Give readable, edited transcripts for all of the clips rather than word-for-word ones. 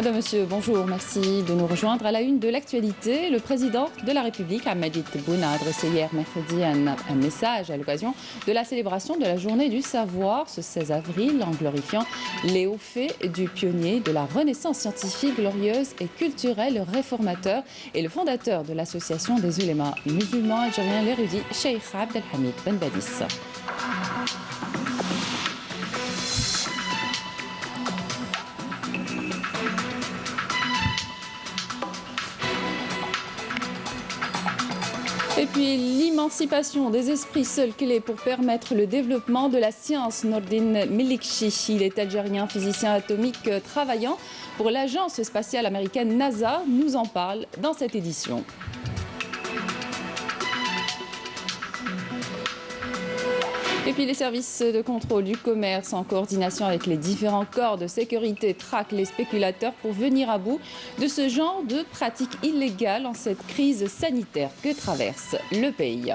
Madame, Monsieur, bonjour, merci de nous rejoindre. À la une de l'actualité, le président de la République, Majid Tebboune, a adressé hier mercredi un message à l'occasion de la célébration de la Journée du Savoir, ce 16 avril, en glorifiant les hauts faits du pionnier de la Renaissance scientifique glorieuse et culturelle, le réformateur et le fondateur de l'association des ulémas musulmans algériens, l'érudit Cheikh Abdelhamid Ben Badis. Et puis l'émancipation des esprits, seule clé pour permettre le développement de la science. Nordin Melikchi, il est algérien, physicien atomique travaillant pour l'agence spatiale américaine NASA, nous en parle dans cette édition. Et puis les services de contrôle du commerce, en coordination avec les différents corps de sécurité, traquent les spéculateurs pour venir à bout de ce genre de pratiques illégales en cette crise sanitaire que traverse le pays.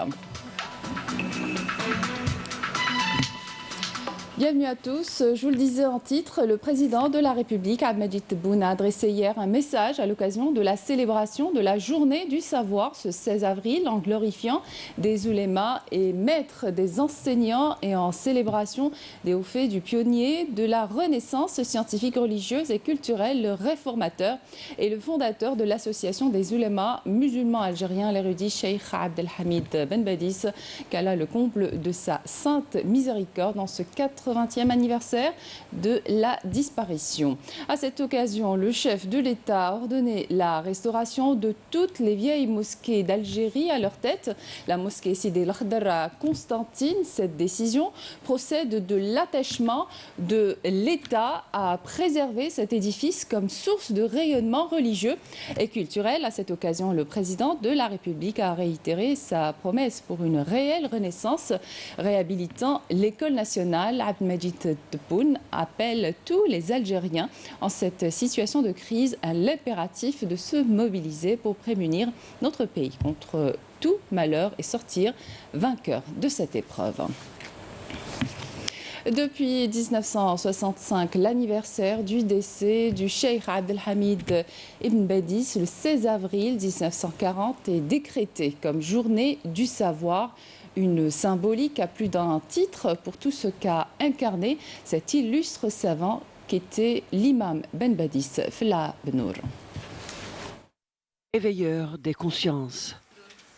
Bienvenue à tous. Je vous le disais en titre, le président de la République, Majid Tebboune, a adressé hier un message à l'occasion de la célébration de la Journée du Savoir, ce 16 avril, en glorifiant des ulémas et maîtres des enseignants et en célébration des hauts faits du pionnier de la Renaissance scientifique, religieuse et culturelle, le réformateur et le fondateur de l'association des ulémas musulmans algériens, l'érudit Cheikh Abdelhamid Ben Badis, qu'Allah le comble de sa sainte miséricorde en ce 80e anniversaire de la disparition. À cette occasion, le chef de l'État a ordonné la restauration de toutes les vieilles mosquées d'Algérie. À leur tête, la mosquée Sidi El Khadr à Constantine. Cette décision procède de l'attachement de l'État à préserver cet édifice comme source de rayonnement religieux et culturel. À cette occasion, le président de la République a réitéré sa promesse pour une réelle renaissance, réhabilitant l'école nationale. Majid Tebboune appelle tous les Algériens en cette situation de crise à l'impératif de se mobiliser pour prémunir notre pays contre tout malheur et sortir vainqueur de cette épreuve. Depuis 1965, l'anniversaire du décès du Cheikh Abdelhamid Ibn Badis, le 16 avril 1940, est décrété comme journée du savoir. Une symbolique à plus d'un titre pour tout ce qu'a incarné cet illustre savant qu'était l'imam Ben Badis Fla Benour. Éveilleur des consciences.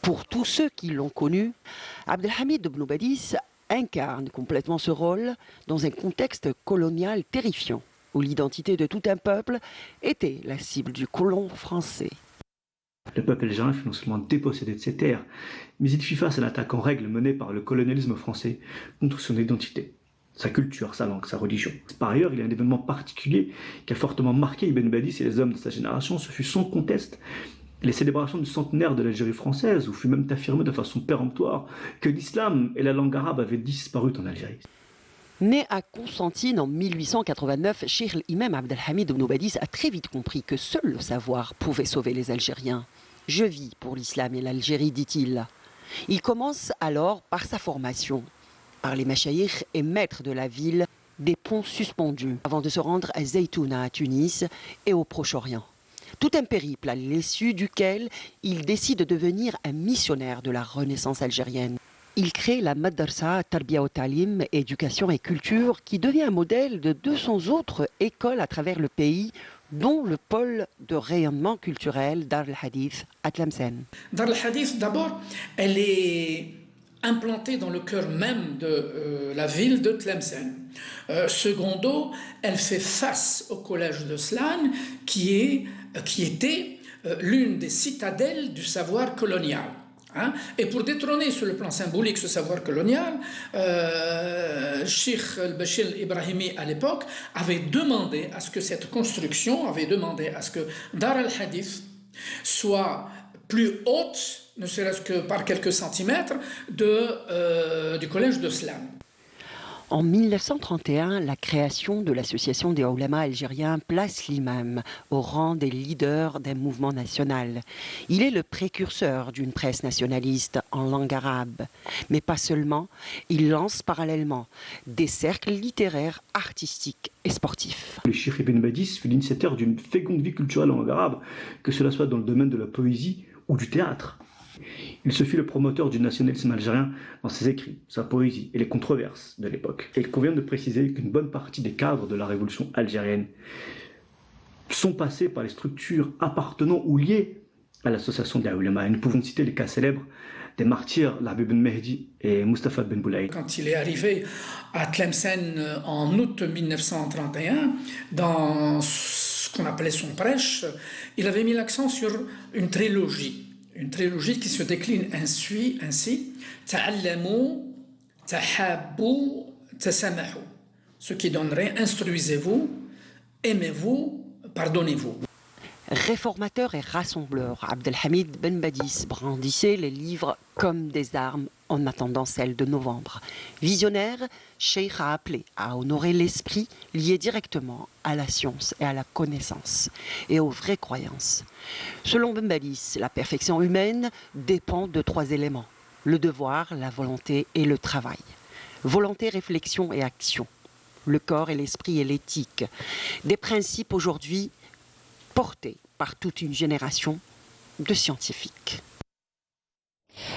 Pour tous ceux qui l'ont connu, Abdelhamid Ibn Badis incarne complètement ce rôle dans un contexte colonial terrifiant, où l'identité de tout un peuple était la cible du colon français. Le peuple algérien fut non seulement dépossédé de ses terres, mais il fit face à l'attaque en règle menée par le colonialisme français contre son identité, sa culture, sa langue, sa religion. Par ailleurs, il y a un événement particulier qui a fortement marqué Ibn Badis et les hommes de sa génération, ce fut sans conteste les célébrations du centenaire de l'Algérie française, où fut même affirmé de façon péremptoire que l'islam et la langue arabe avaient disparu en Algérie. Né à Constantine en 1889, Cheikh l'imam Abdelhamid Ibn Badis a très vite compris que seul le savoir pouvait sauver les Algériens. « Je vis pour l'islam et l'Algérie », dit-il. Il commence alors par sa formation, par les machaïrs et maîtres de la ville des ponts suspendus, avant de se rendre à Zeytouna à Tunis et au Proche-Orient. Tout un périple à l'issue duquel il décide de devenir un missionnaire de la Renaissance algérienne. Il crée la Madrasa Tarbiya wa Talim, éducation et culture, qui devient un modèle de 200 autres écoles à travers le pays, dont le pôle de rayonnement culturel Dar el-Hadith à Tlemcen. Dar el-Hadith, d'abord, elle est implantée dans le cœur même de la ville de Tlemcen. Secondo, elle fait face au collège de Slan, qui était l'une des citadelles du savoir colonial. Et pour détrôner sur le plan symbolique ce savoir colonial, Cheikh al-Bachir Ibrahimi à l'époque avait demandé à ce que cette construction, avait demandé à ce que Dar al-Hadith soit plus haute, ne serait-ce que par quelques centimètres, du collège de Slan. En 1931, la création de l'association des Oulama algériens place l'imam au rang des leaders d'un mouvement national. Il est le précurseur d'une presse nationaliste en langue arabe. Mais pas seulement, il lance parallèlement des cercles littéraires, artistiques et sportifs. Le Cheikh Ibn Badis fut l'initiateur d'une féconde vie culturelle en langue arabe, que cela soit dans le domaine de la poésie ou du théâtre. Il se fit le promoteur du nationalisme algérien dans ses écrits, sa poésie et les controverses de l'époque. Et il convient de préciser qu'une bonne partie des cadres de la révolution algérienne sont passés par les structures appartenant ou liées à l'association des Oulama. Et nous pouvons citer les cas célèbres des martyrs Lahbi Ben Mehdi et Mustafa Ben Boulaïd. Quand il est arrivé à Tlemcen en août 1931, dans ce qu'on appelait son prêche, il avait mis l'accent sur une trilogie. Une trilogie qui se décline ainsi Ta'allamu, tahabbu, tasamahu. Ce qui donnerait instruisez-vous, aimez-vous, pardonnez-vous. Réformateur et rassembleur, Abdelhamid Ben Badis brandissait les livres comme des armes en attendant celle de novembre. Visionnaire, Cheikh a appelé à honorer l'esprit lié directement à la science et à la connaissance et aux vraies croyances. Selon Ben Badis, la perfection humaine dépend de 3 éléments: le devoir, la volonté et le travail. Volonté, réflexion et action. Le corps et l'esprit et l'éthique. Des principes aujourd'hui porté par toute une génération de scientifiques.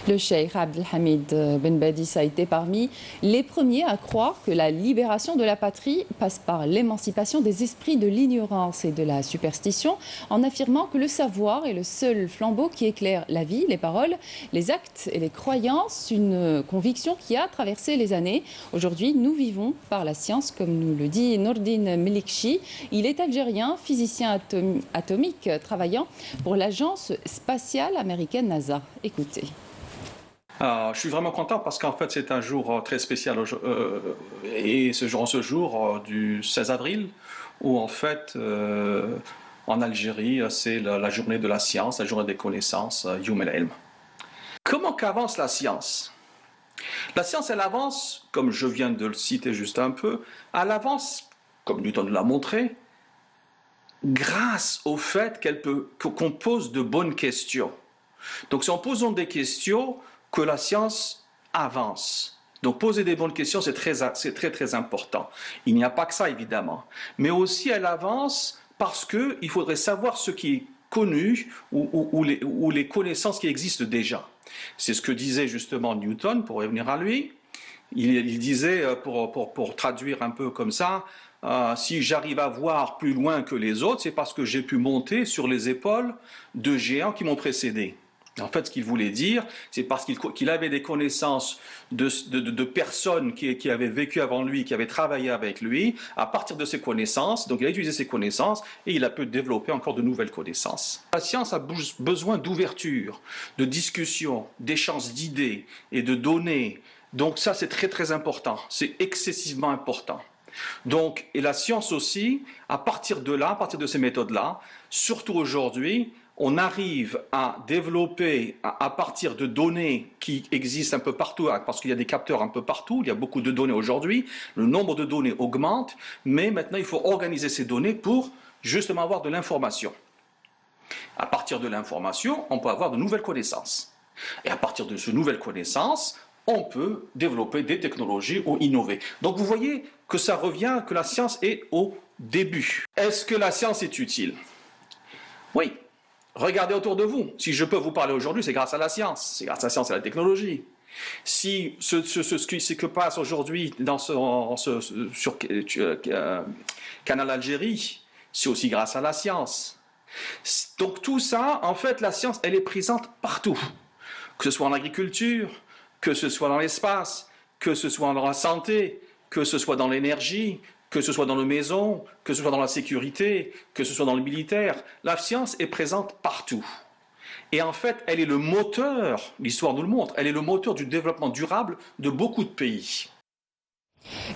Le cheikh Abdelhamid Ben Badis a été parmi les premiers à croire que la libération de la patrie passe par l'émancipation des esprits de l'ignorance et de la superstition, en affirmant que le savoir est le seul flambeau qui éclaire la vie, les paroles, les actes et les croyances, une conviction qui a traversé les années. Aujourd'hui, nous vivons par la science, comme nous le dit Nordine Melikchi. Il est algérien, physicien atomique, travaillant pour l'agence spatiale américaine NASA. Écoutez. Je suis vraiment content parce qu'en fait c'est un jour très spécial et ce jour du 16 avril où en fait en Algérie c'est la journée de la science, la journée des connaissances, Youm el-Ilm. Comment qu'avance la science? La science elle avance, comme je viens de le citer juste un peu, elle avance, comme Newton l'a montré, grâce au fait qu'on pose de bonnes questions. Donc c'est en posant des questions que la science avance. Donc poser des bonnes questions, c'est très important. Il n'y a pas que ça, évidemment. Mais aussi, elle avance parce qu'il faudrait savoir ce qui est connu ou les connaissances qui existent déjà. C'est ce que disait justement Newton, pour revenir à lui. Il disait, pour traduire un peu comme ça, si j'arrive à voir plus loin que les autres, c'est parce que j'ai pu monter sur les épaules de géants qui m'ont précédé. En fait, ce qu'il voulait dire, c'est parce qu'il avait des connaissances de personnes qui avaient vécu avant lui, qui avaient travaillé avec lui. À partir de ces connaissances, donc il a utilisé ces connaissances et il a pu développer encore de nouvelles connaissances. La science a besoin d'ouverture, de discussion, d'échange d'idées et de données. Donc ça, c'est très important. C'est excessivement important. Donc, et la science aussi, à partir de là, à partir de ces méthodes-là, surtout aujourd'hui, on arrive à développer à partir de données qui existent un peu partout, parce qu'il y a des capteurs un peu partout, il y a beaucoup de données aujourd'hui, le nombre de données augmente, mais maintenant il faut organiser ces données pour justement avoir de l'information. À partir de l'information, on peut avoir de nouvelles connaissances. Et à partir de ces nouvelles connaissances, on peut développer des technologies ou innover. Donc vous voyez que ça revient, que la science est au début. Est-ce que la science est utile? Oui. Regardez autour de vous. Si je peux vous parler aujourd'hui, c'est grâce à la science. C'est grâce à la science et à la technologie. Si ce que passe aujourd'hui sur Canal Algérie, c'est aussi grâce à la science. Donc tout ça, en fait, la science, elle est présente partout. Que ce soit en agriculture, que ce soit dans l'espace, que ce soit dans la santé, que ce soit dans l'énergie, que ce soit dans les maisons, que ce soit dans la sécurité, que ce soit dans le militaire, la science est présente partout. Et en fait, elle est le moteur, l'histoire nous le montre, elle est le moteur du développement durable de beaucoup de pays.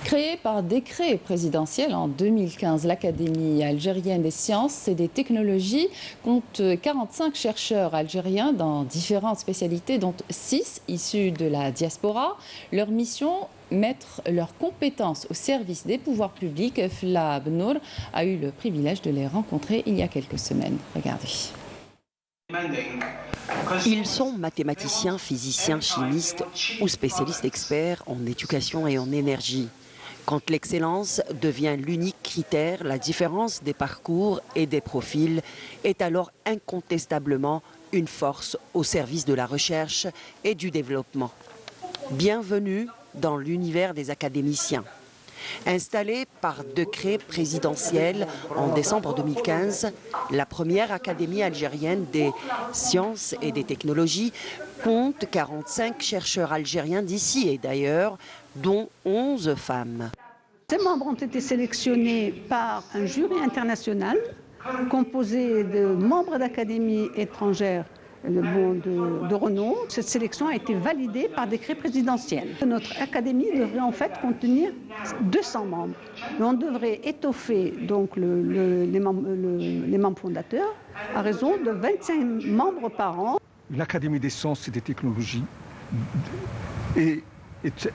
Créée par décret présidentiel en 2015, l'Académie algérienne des sciences et des technologies compte 45 chercheurs algériens dans différentes spécialités, dont 6 issus de la diaspora. Leur mission, mettre leurs compétences au service des pouvoirs publics. Fla Bnour a eu le privilège de les rencontrer il y a quelques semaines. Regardez. Ils sont mathématiciens, physiciens, chimistes ou spécialistes experts en éducation et en énergie. Quand l'excellence devient l'unique critère, la différence des parcours et des profils est alors incontestablement une force au service de la recherche et du développement. Bienvenue dans l'univers des académiciens. Installée par décret présidentiel en décembre 2015, la première académie algérienne des sciences et des technologies compte 45 chercheurs algériens d'ici et d'ailleurs, dont 11 femmes. Ces membres ont été sélectionnés par un jury international composé de membres d'académies étrangères de renom. Cette sélection a été validée par décret présidentiel. Notre académie devrait en fait contenir 200 membres. Mais on devrait étoffer donc les membres fondateurs à raison de 25 membres par an. L'Académie des sciences et des technologies est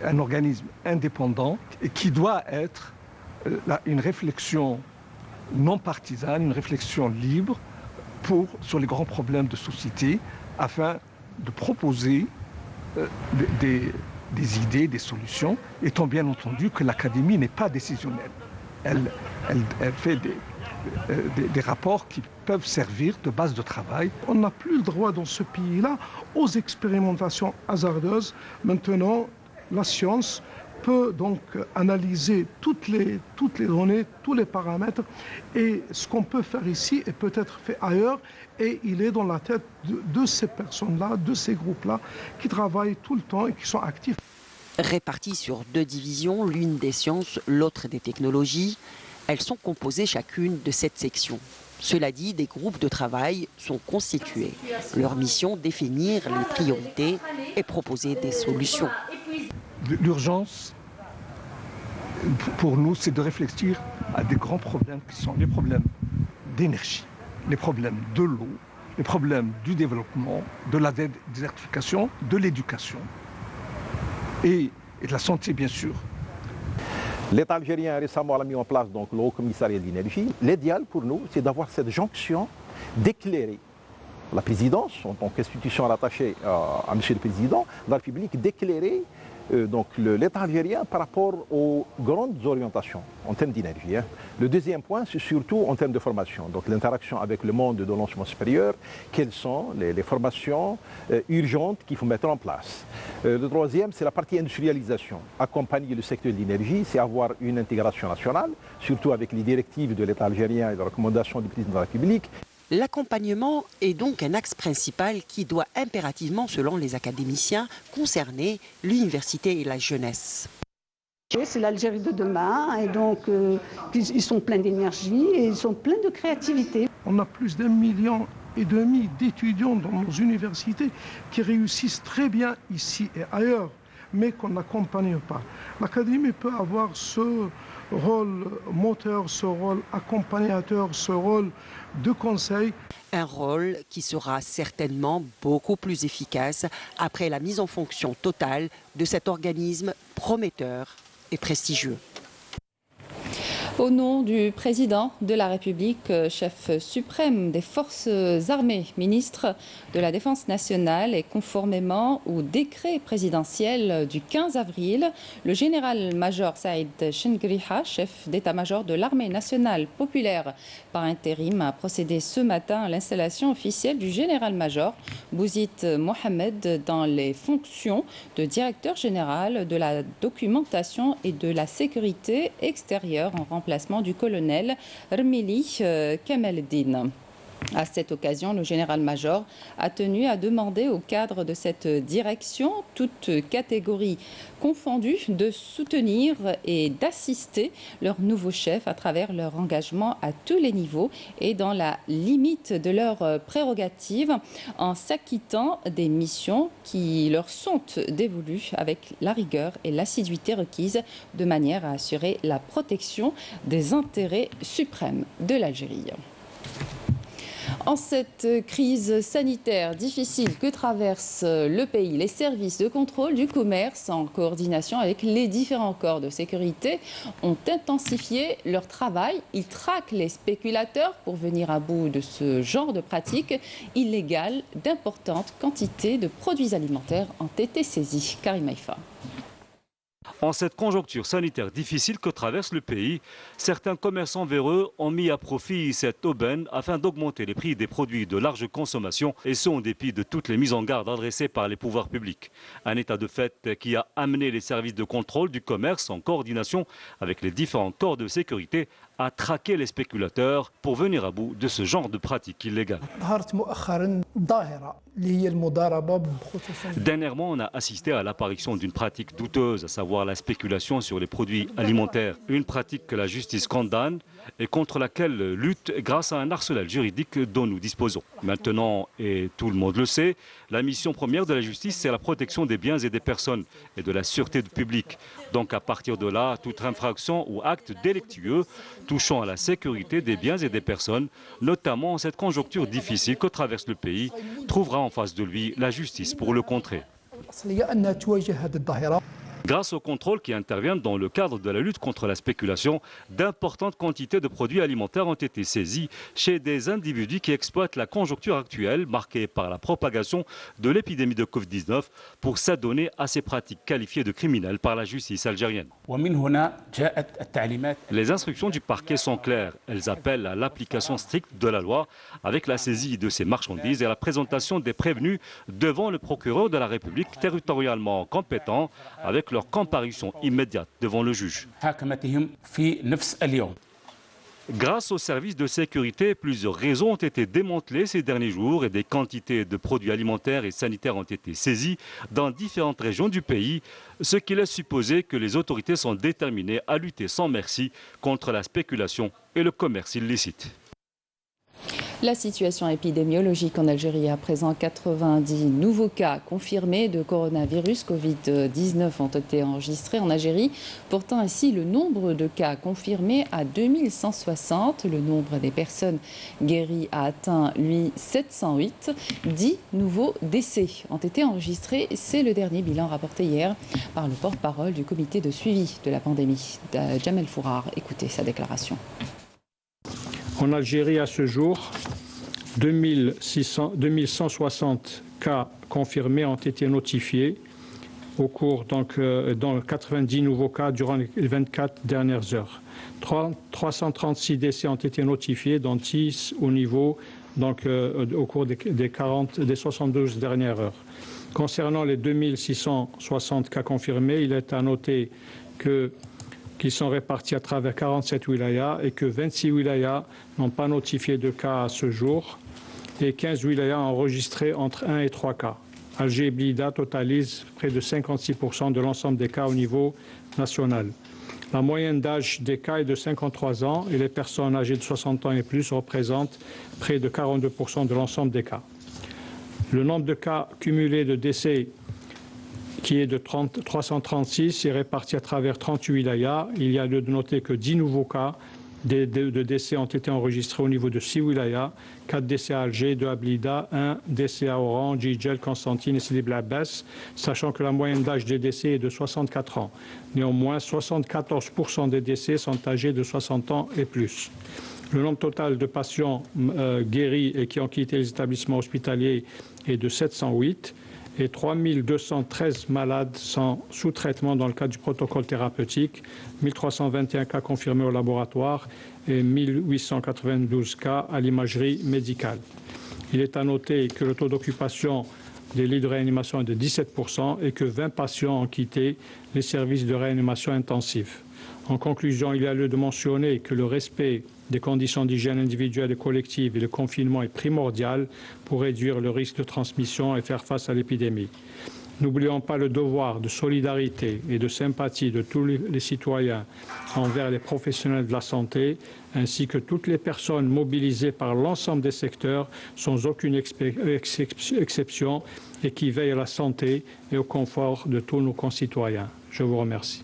un organisme indépendant et qui doit être une réflexion non partisane, une réflexion libre sur les grands problèmes de société afin de proposer des idées, des solutions, étant bien entendu que l'Académie n'est pas décisionnelle. Elle fait des rapports qui peuvent servir de base de travail. On n'a plus le droit dans ce pays-là aux expérimentations hasardeuses. Maintenant, la science peut donc analyser toutes les données, tous les paramètres, et ce qu'on peut faire ici est peut-être fait ailleurs, et il est dans la tête de ces personnes-là, de ces groupes-là, qui travaillent tout le temps et qui sont actifs. Réparties sur 2 divisions, l'une des sciences, l'autre des technologies, elles sont composées chacune de 7 sections. Cela dit, des groupes de travail sont constitués. Leur mission, définir les priorités et proposer des solutions. L'urgence, pour nous, c'est de réfléchir à des grands problèmes qui sont les problèmes d'énergie, les problèmes de l'eau, les problèmes du développement, de la désertification, de l'éducation et de la santé, bien sûr. L'État algérien récemment a mis en place donc, le Haut Commissariat de l'énergie. L'idéal pour nous, c'est d'avoir cette jonction d'éclairer la présidence, en tant qu'institution rattachée à M. le Président de la République, d'éclairer l'État algérien par rapport aux grandes orientations en termes d'énergie. Le deuxième point, c'est surtout en termes de formation, donc l'interaction avec le monde de l'enseignement supérieur, quelles sont les formations urgentes qu'il faut mettre en place. Le troisième, c'est la partie industrialisation. Accompagner le secteur de l'énergie, c'est avoir une intégration nationale, surtout avec les directives de l'État algérien et les recommandations du président de la République. L'accompagnement est donc un axe principal qui doit impérativement, selon les académiciens, concerner l'université et la jeunesse. C'est l'Algérie de demain et donc ils sont pleins d'énergie et ils sont pleins de créativité. On a plus d'1,5 million d'étudiants dans nos universités qui réussissent très bien ici et ailleurs, mais qu'on n'accompagne pas. L'Académie peut avoir ce rôle moteur, ce rôle accompagnateur, ce rôle de conseil. Un rôle qui sera certainement beaucoup plus efficace après la mise en fonction totale de cet organisme prometteur et prestigieux. Au nom du président de la République, chef suprême des forces armées, ministre de la Défense nationale et conformément au décret présidentiel du 15 avril, le général-major Saïd Chengriha, chef d'état-major de l'armée nationale populaire par intérim, a procédé ce matin à l'installation officielle du général-major Bouzid Mohamed dans les fonctions de directeur général de la documentation et de la sécurité extérieure en remplacement du colonel Rmili Kamaleddine. À cette occasion, le général-major a tenu à demander au cadre de cette direction, toutes catégories confondues, de soutenir et d'assister leur nouveau chef à travers leur engagement à tous les niveaux et dans la limite de leurs prérogatives en s'acquittant des missions qui leur sont dévolues avec la rigueur et l'assiduité requises de manière à assurer la protection des intérêts suprêmes de l'Algérie. En cette crise sanitaire difficile que traverse le pays, les services de contrôle du commerce, en coordination avec les différents corps de sécurité, ont intensifié leur travail. Ils traquent les spéculateurs pour venir à bout de ce genre de pratiques illégales. D'importantes quantités de produits alimentaires ont été saisis. Karim Haïfa. En cette conjoncture sanitaire difficile que traverse le pays, certains commerçants véreux ont mis à profit cette aubaine afin d'augmenter les prix des produits de large consommation, et ce en dépit de toutes les mises en garde adressées par les pouvoirs publics. Un état de fait qui a amené les services de contrôle du commerce en coordination avec les différents corps de sécurité à traquer les spéculateurs pour venir à bout de ce genre de pratiques illégales. Dernièrement, on a assisté à l'apparition d'une pratique douteuse, à savoir la spéculation sur les produits alimentaires. Une pratique que la justice condamne et contre laquelle lutte grâce à un arsenal juridique dont nous disposons. Maintenant, et tout le monde le sait, la mission première de la justice, c'est la protection des biens et des personnes et de la sûreté du public. Donc à partir de là, toute infraction ou acte délictueux touchant à la sécurité des biens et des personnes, notamment en cette conjoncture difficile que traverse le pays, trouvera en face de lui la justice pour le contrer. Grâce aux contrôles qui interviennent dans le cadre de la lutte contre la spéculation, d'importantes quantités de produits alimentaires ont été saisies chez des individus qui exploitent la conjoncture actuelle marquée par la propagation de l'épidémie de Covid-19 pour s'adonner à ces pratiques qualifiées de criminelles par la justice algérienne. Les instructions du parquet sont claires. Elles appellent à l'application stricte de la loi avec la saisie de ces marchandises et la présentation des prévenus devant le procureur de la République territorialement compétent avec leur comparution immédiate devant le juge. Grâce aux services de sécurité, plusieurs réseaux ont été démantelés ces derniers jours et des quantités de produits alimentaires et sanitaires ont été saisies dans différentes régions du pays, ce qui laisse supposer que les autorités sont déterminées à lutter sans merci contre la spéculation et le commerce illicite. La situation épidémiologique en Algérie, à présent 90 nouveaux cas confirmés de coronavirus Covid-19 ont été enregistrés en Algérie, portant ainsi le nombre de cas confirmés à 2160. Le nombre des personnes guéries a atteint, lui, 708. 10 nouveaux décès ont été enregistrés. C'est le dernier bilan rapporté hier par le porte-parole du comité de suivi de la pandémie, Jamel Fourar. Écoutez sa déclaration. En Algérie, à ce jour, 2160 cas confirmés ont été notifiés au cours, dans 90 nouveaux cas durant les 24 dernières heures. 336 décès ont été notifiés, dont 10 au niveau, au cours des 72 dernières heures. Concernant les 2660 cas confirmés, il est à noter qu'ils sont répartis à travers 47 wilayas et que 26 wilayas n'ont pas notifié de cas à ce jour et 15 wilayas ont enregistré entre 1 et 3 cas. Alger et Blida totalisent près de 56% de l'ensemble des cas au niveau national. La moyenne d'âge des cas est de 53 ans et les personnes âgées de 60 ans et plus représentent près de 42% de l'ensemble des cas. Le nombre de cas cumulés de décès qui est de 336 est réparti à travers 38 wilayas. Il y a lieu de noter que 10 nouveaux cas de décès ont été enregistrés au niveau de 6 wilayas, 4 décès à Alger, 2 à Blida, 1 décès à Oran, Djidjel, Constantine et Sidi Bel Abbas, sachant que la moyenne d'âge des décès est de 64 ans. Néanmoins, 74% des décès sont âgés de 60 ans et plus. Le nombre total de patients guéris et qui ont quitté les établissements hospitaliers est de 708. Et 3213 malades sont sous traitement dans le cadre du protocole thérapeutique, 1321 cas confirmés au laboratoire et 1892 cas à l'imagerie médicale. Il est à noter que le taux d'occupation des lits de réanimation est de 17% et que 20 patients ont quitté les services de réanimation intensive. En conclusion, il y a lieu de mentionner que le respect des conditions d'hygiène individuelle et collective et le confinement est primordial pour réduire le risque de transmission et faire face à l'épidémie. N'oublions pas le devoir de solidarité et de sympathie de tous les citoyens envers les professionnels de la santé, ainsi que toutes les personnes mobilisées par l'ensemble des secteurs, sans aucune exception, et qui veillent à la santé et au confort de tous nos concitoyens. Je vous remercie.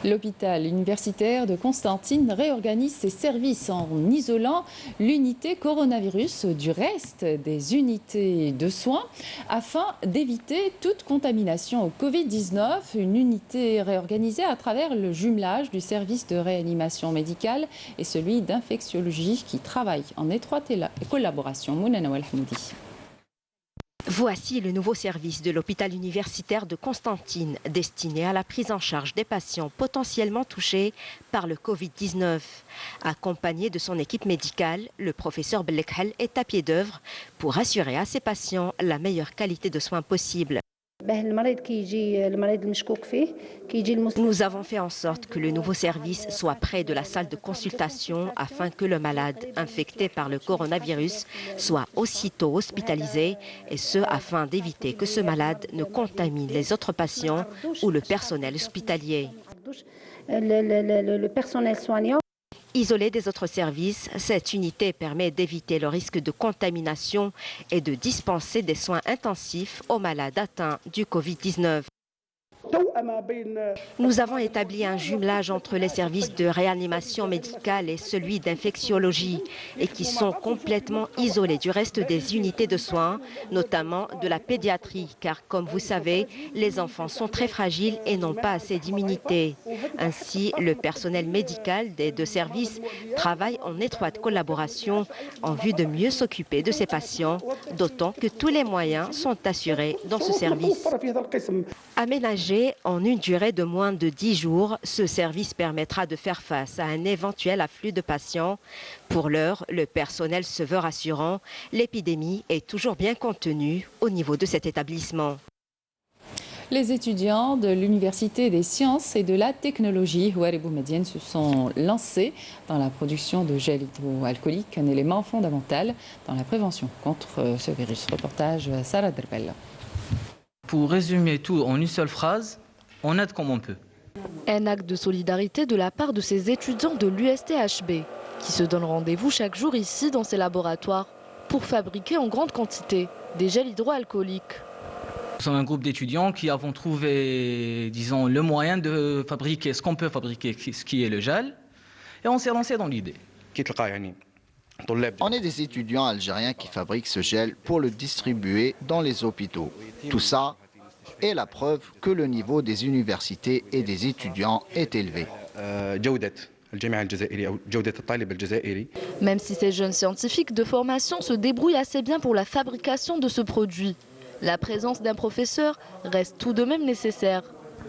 L'hôpital universitaire de Constantine réorganise ses services en isolant l'unité coronavirus du reste des unités de soins afin d'éviter toute contamination au Covid-19. Une unité réorganisée à travers le jumelage du service de réanimation médicale et celui d'infectiologie qui travaille en étroite collaboration. Mounana Walhamoudi. Voici le nouveau service de l'hôpital universitaire de Constantine, destiné à la prise en charge des patients potentiellement touchés par le Covid-19. Accompagné de son équipe médicale, le professeur Bellekhel est à pied d'œuvre pour assurer à ses patients la meilleure qualité de soins possible. Nous avons fait en sorte que le nouveau service soit près de la salle de consultation afin que le malade infecté par le coronavirus soit aussitôt hospitalisé et ce afin d'éviter que ce malade ne contamine les autres patients ou le personnel hospitalier. Le personnel soignant. Isolée des autres services, cette unité permet d'éviter le risque de contamination et de dispenser des soins intensifs aux malades atteints du Covid-19. Nous avons établi un jumelage entre les services de réanimation médicale et celui d'infectiologie et qui sont complètement isolés du reste des unités de soins, notamment de la pédiatrie, car comme vous savez, les enfants sont très fragiles et n'ont pas assez d'immunité. Ainsi, le personnel médical des deux services travaille en étroite collaboration en vue de mieux s'occuper de ces patients, d'autant que tous les moyens sont assurés dans ce service. Aménagé en une durée de moins de 10 jours, ce service permettra de faire face à un éventuel afflux de patients. Pour l'heure, le personnel se veut rassurant. L'épidémie est toujours bien contenue au niveau de cet établissement. Les étudiants de l'Université des sciences et de la technologie Ouaribou Médienne se sont lancés dans la production de gel hydroalcoolique, un élément fondamental dans la prévention contre ce virus. Reportage Sarah Derbel. Pour résumer tout en une seule phrase, on aide comme on peut. Un acte de solidarité de la part de ces étudiants de l'USTHB qui se donnent rendez-vous chaque jour ici dans ces laboratoires pour fabriquer en grande quantité des gels hydroalcooliques. Nous sommes un groupe d'étudiants qui avons trouvé, disons, le moyen de fabriquer ce qu'on peut fabriquer, ce qui est le gel, et on s'est lancé dans l'idée. On est des étudiants algériens qui fabriquent ce gel pour le distribuer dans les hôpitaux. Tout ça est la preuve que le niveau des universités et des étudiants est élevé. Même si ces jeunes scientifiques de formation se débrouillent assez bien pour la fabrication de ce produit, la présence d'un professeur reste tout de même nécessaire.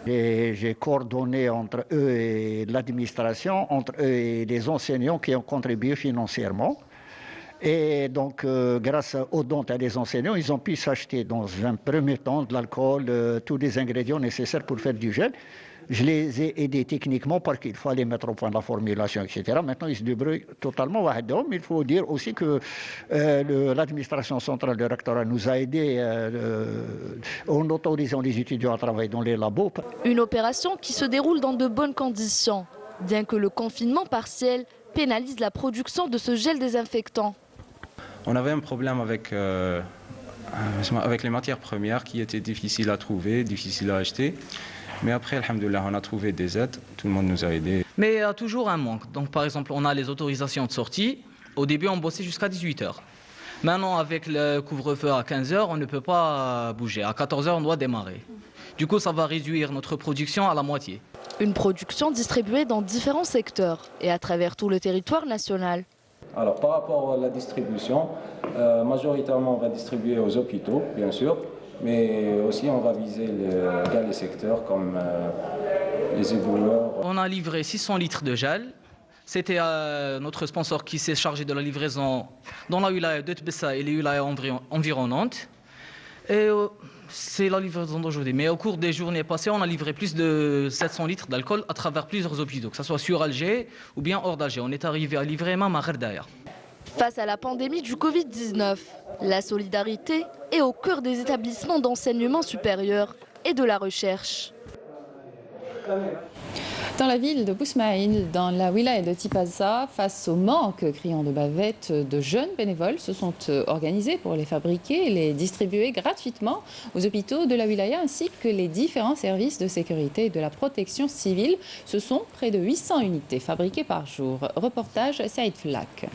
J'ai coordonné entre eux et l'administration, entre eux et les enseignants qui ont contribué financièrement. Et donc, grâce aux dons des enseignants, ils ont pu s'acheter dans un premier temps de l'alcool, tous les ingrédients nécessaires pour faire du gel. Je les ai aidés techniquement parce qu'il fallait mettre au point la formulation, etc. Maintenant, ils se débrouillent totalement. Il faut dire aussi que l'administration centrale du rectorat nous a aidés en autorisant les étudiants à travailler dans les labos. Une opération qui se déroule dans de bonnes conditions, bien que le confinement partiel pénalise la production de ce gel désinfectant. On avait un problème avec les matières premières qui étaient difficiles à trouver, difficiles à acheter. Mais après, alhamdoulilah, on a trouvé des aides, tout le monde nous a aidés. Mais il y a toujours un manque. Donc par exemple, on a les autorisations de sortie. Au début, on bossait jusqu'à 18h. Maintenant, avec le couvre-feu à 15h, on ne peut pas bouger. À 14h, on doit démarrer. Du coup, ça va réduire notre production à la moitié. Une production distribuée dans différents secteurs et à travers tout le territoire national. Alors, par rapport à la distribution, majoritairement, on va distribuer aux hôpitaux, bien sûr. Mais aussi, on va viser les secteurs comme les éboueurs. On a livré 600 litres de gel. C'était notre sponsor qui s'est chargé de la livraison dans la wilaya de Tbessa et les wilayas environnantes. Et c'est la livraison d'aujourd'hui. Mais au cours des journées passées, on a livré plus de 700 litres d'alcool à travers plusieurs hôpitaux, que ce soit sur Alger ou bien hors d'Alger. On est arrivé à livrer même à Gherdaïa. Face à la pandémie du Covid-19, la solidarité est au cœur des établissements d'enseignement supérieur et de la recherche. Dans la ville de Bousmaïl, dans la wilaya de Tipaza, face au manque criant de bavettes, de jeunes bénévoles se sont organisés pour les fabriquer et les distribuer gratuitement aux hôpitaux de la wilaya ainsi que les différents services de sécurité et de la protection civile. Ce sont près de 800 unités fabriquées par jour. Reportage Saïd Flak.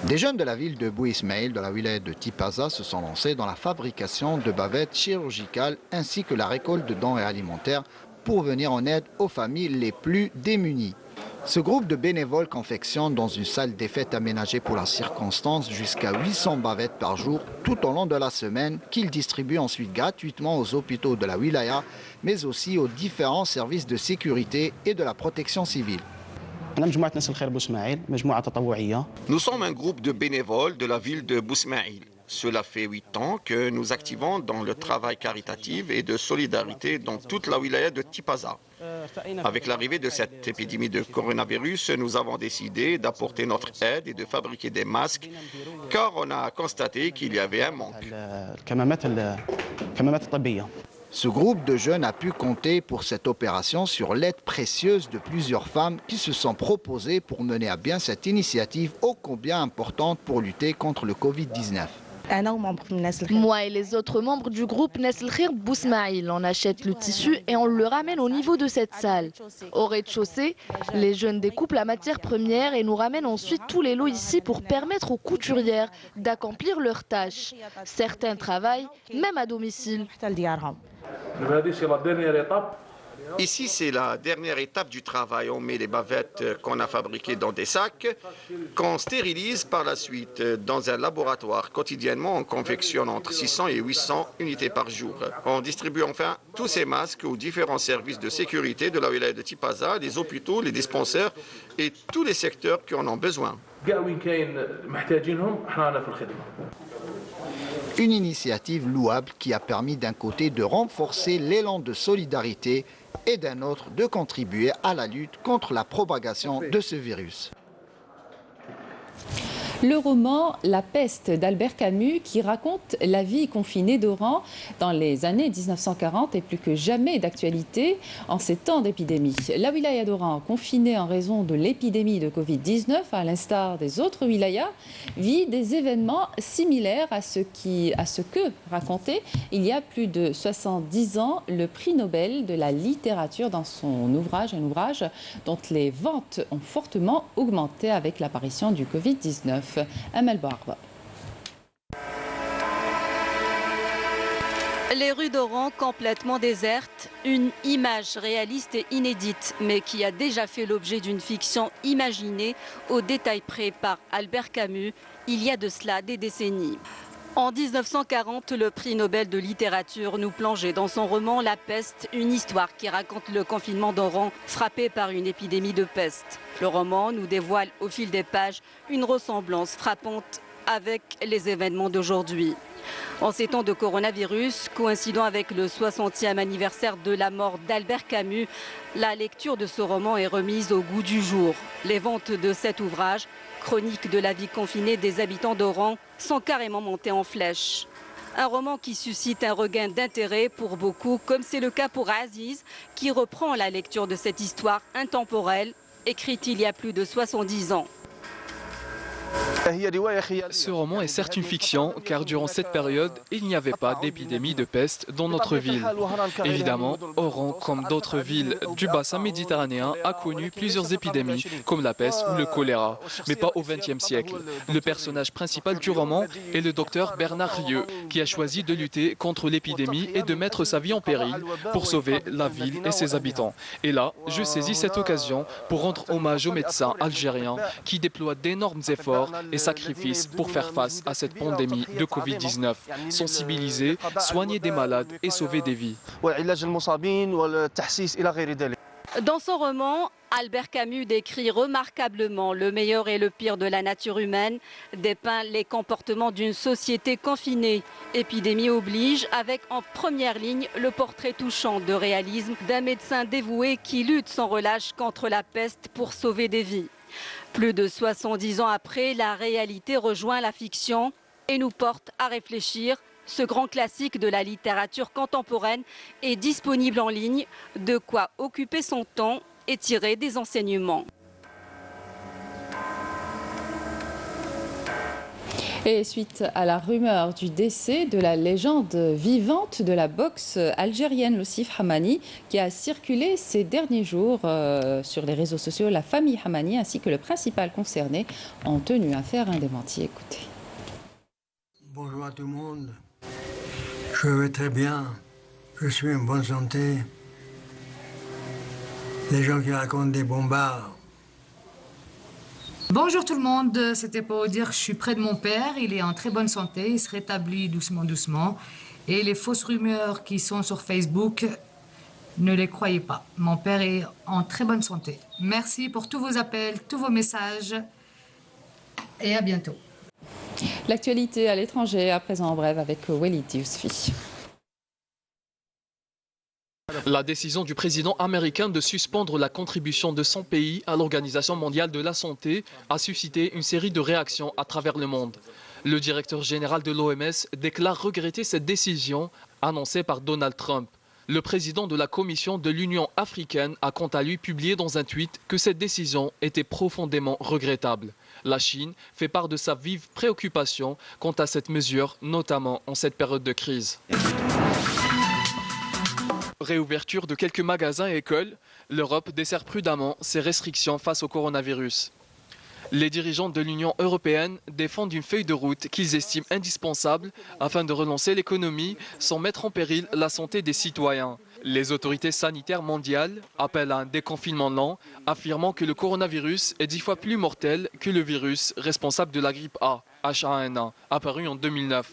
Des jeunes de la ville de Bou Ismaïl, de la wilaya de Tipaza, se sont lancés dans la fabrication de bavettes chirurgicales ainsi que la récolte de denrées alimentaires pour venir en aide aux familles les plus démunies. Ce groupe de bénévoles confectionne dans une salle des fêtes aménagée pour la circonstance jusqu'à 800 bavettes par jour tout au long de la semaine qu'ils distribuent ensuite gratuitement aux hôpitaux de la wilaya mais aussi aux différents services de sécurité et de la protection civile. Nous sommes un groupe de bénévoles de la ville de Bousmaïl. Cela fait 8 ans que nous activons dans le travail caritatif et de solidarité dans toute la wilaya de Tipaza. Avec l'arrivée de cette épidémie de coronavirus, nous avons décidé d'apporter notre aide et de fabriquer des masques car on a constaté qu'il y avait un manque. Ce groupe de jeunes a pu compter pour cette opération sur l'aide précieuse de plusieurs femmes qui se sont proposées pour mener à bien cette initiative ô combien importante pour lutter contre le Covid-19. Moi et les autres membres du groupe Nesl Khir Bousmaïl, on achète le tissu et on le ramène au niveau de cette salle. Au rez-de-chaussée, les jeunes découpent la matière première et nous ramènent ensuite tous les lots ici pour permettre aux couturières d'accomplir leurs tâches. Certains travaillent même à domicile. Ici, c'est la dernière étape du travail. On met les bavettes qu'on a fabriquées dans des sacs, qu'on stérilise par la suite dans un laboratoire. Quotidiennement, on confectionne entre 600 et 800 unités par jour. On distribue enfin tous ces masques aux différents services de sécurité de la wilaya de Tipaza, les hôpitaux, les dispensaires et tous les secteurs qui en ont besoin. Une initiative louable qui a permis d'un côté de renforcer l'élan de solidarité et d'un autre de contribuer à la lutte contre la propagation de ce virus. Le roman La peste d'Albert Camus qui raconte la vie confinée d'Oran dans les années 1940 est plus que jamais d'actualité en ces temps d'épidémie. La wilaya d'Oran, confinée en raison de l'épidémie de Covid-19, à l'instar des autres wilayas, vit des événements similaires à ce que racontait il y a plus de 70 ans le prix Nobel de la littérature dans son ouvrage, un ouvrage dont les ventes ont fortement augmenté avec l'apparition du Covid-19. Amel Barba. Les rues d'Oran complètement désertes, une image réaliste et inédite, mais qui a déjà fait l'objet d'une fiction imaginée au détail près par Albert Camus il y a de cela des décennies. En 1940, le prix Nobel de littérature nous plongeait dans son roman La peste, une histoire qui raconte le confinement d'Oran frappé par une épidémie de peste. Le roman nous dévoile au fil des pages une ressemblance frappante avec les événements d'aujourd'hui. En ces temps de coronavirus, coïncidant avec le 60e anniversaire de la mort d'Albert Camus, la lecture de ce roman est remise au goût du jour. Les ventes de cet ouvrage, chronique de la vie confinée des habitants d'Oran, sont carrément montées en flèche. Un roman qui suscite un regain d'intérêt pour beaucoup, comme c'est le cas pour Aziz, qui reprend la lecture de cette histoire intemporelle, écrite il y a plus de 70 ans. Ce roman est certes une fiction, car durant cette période, il n'y avait pas d'épidémie de peste dans notre ville. Évidemment, Oran, comme d'autres villes du bassin méditerranéen, a connu plusieurs épidémies, comme la peste ou le choléra, mais pas au XXe siècle. Le personnage principal du roman est le docteur Bernard Rieu, qui a choisi de lutter contre l'épidémie et de mettre sa vie en péril pour sauver la ville et ses habitants. Et là, je saisis cette occasion pour rendre hommage aux médecins algériens qui déploient d'énormes efforts et sacrifices pour faire face à cette pandémie de Covid-19, sensibiliser, soigner des malades et sauver des vies. Dans son roman, Albert Camus décrit remarquablement le meilleur et le pire de la nature humaine, dépeint les comportements d'une société confinée. Épidémie oblige, avec en première ligne le portrait touchant de réalisme d'un médecin dévoué qui lutte sans relâche contre la peste pour sauver des vies. Plus de 70 ans après, la réalité rejoint la fiction et nous porte à réfléchir Ce grand classique de la littérature contemporaine est disponible en ligne, de quoi occuper son temps et tirer des enseignements. Et suite à la rumeur du décès de la légende vivante de la boxe algérienne, Loussif Hamani, qui a circulé ces derniers jours sur les réseaux sociaux, la famille Hamani ainsi que le principal concerné ont tenu à faire un démenti. Écoutez. Bonjour à tout le monde. Je vais très bien. Je suis en bonne santé. Les gens qui racontent des bombards. Bonjour tout le monde, c'était pour vous dire que je suis près de mon père, il est en très bonne santé, il se rétablit doucement. Et les fausses rumeurs qui sont sur Facebook, ne les croyez pas. Mon père est en très bonne santé. Merci pour tous vos appels, tous vos messages et à bientôt. L'actualité à l'étranger, à présent en bref avec Walid Yousfi. La décision du président américain de suspendre la contribution de son pays à l'Organisation mondiale de la santé a suscité une série de réactions à travers le monde. Le directeur général de l'OMS déclare regretter cette décision annoncée par Donald Trump. Le président de la Commission de l'Union africaine a quant à lui publié dans un tweet que cette décision était profondément regrettable. La Chine fait part de sa vive préoccupation quant à cette mesure, notamment en cette période de crise. Réouverture de quelques magasins et écoles, l'Europe desserre prudemment ses restrictions face au coronavirus. Les dirigeants de l'Union européenne défendent une feuille de route qu'ils estiment indispensable afin de relancer l'économie sans mettre en péril la santé des citoyens. Les autorités sanitaires mondiales appellent à un déconfinement lent, affirmant que le coronavirus est 10 fois plus mortel que le virus responsable de la grippe A, H1N1, apparu en 2009.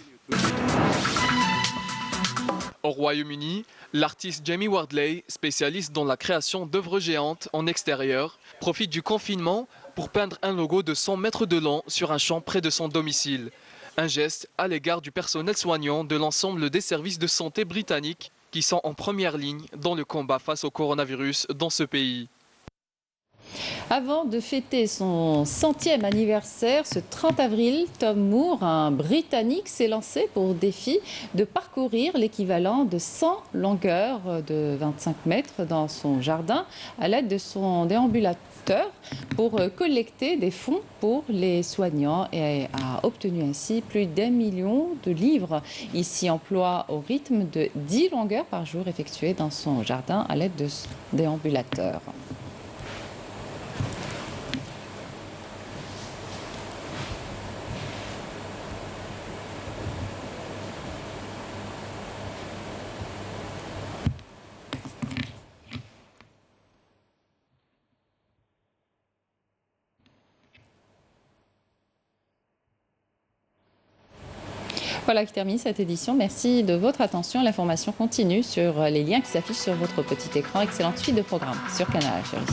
Au Royaume-Uni, l'artiste Jamie Wardley, spécialiste dans la création d'œuvres géantes en extérieur, profite du confinement pour peindre un logo de 100 mètres de long sur un champ près de son domicile. Un geste à l'égard du personnel soignant de l'ensemble des services de santé britanniques qui sont en première ligne dans le combat face au coronavirus dans ce pays. Avant de fêter son 100e anniversaire, ce 30 avril, Tom Moore, un Britannique, s'est lancé pour défi de parcourir l'équivalent de 100 longueurs de 25 mètres dans son jardin à l'aide de son déambulateur pour collecter des fonds pour les soignants et a obtenu ainsi plus d'1 million de livres. Il s'y emploie au rythme de 10 longueurs par jour effectuées dans son jardin à l'aide de son déambulateur. Voilà qui termine cette édition. Merci de votre attention. L'information continue sur les liens qui s'affichent sur votre petit écran. Excellente suite de programmes sur Canal Chérie.